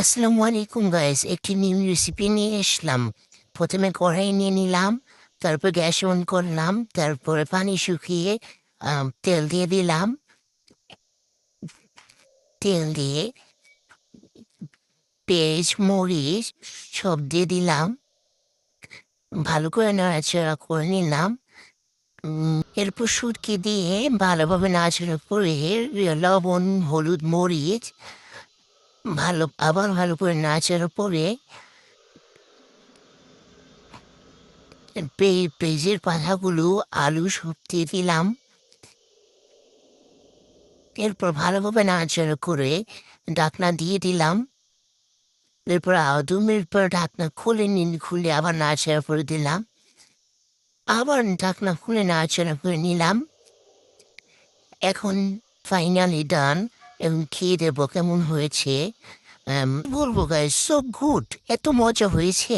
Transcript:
আসসালামু আলাইকুম গাইস, একটি নিউ রেসিপি নিয়ে এসলাম। প্রথমে কড়াই নিয়ে নিলাম, তারপর গ্যাস অন করলাম, তারপরে পানি শুকিয়ে তেল দিয়ে দিলাম। তেল দিয়ে পেঁয়াজ মরিচ সব দিয়ে দিলাম, ভালো করে নাড়াচাড়া করে নিলাম। এরপর শুটকি দিয়ে ভালোভাবে নাড়াচাড়া করে লবণ হলুদ মরিচ ভালো করে নাড়াচাড়া করে পেঁয়াজের পাতাগুলো আলু সব দিয়ে দিলাম। এরপর ভালোভাবে নাড়াচাড়া করে ঢাকনা দিয়ে দিলাম। এরপর ২ মিনিট পর ঢাকনা খুলে আবার নাড়াচাড়া করে দিলাম। আবার ঢাকনা খুলে নাড়াচাড়া করে নিলাম। এখন ফাইনালি ডান, এবং খেয়ে দেবো কেমন হয়েছে। বলবো গাইস, সো গুড, এত মজা হয়েছে।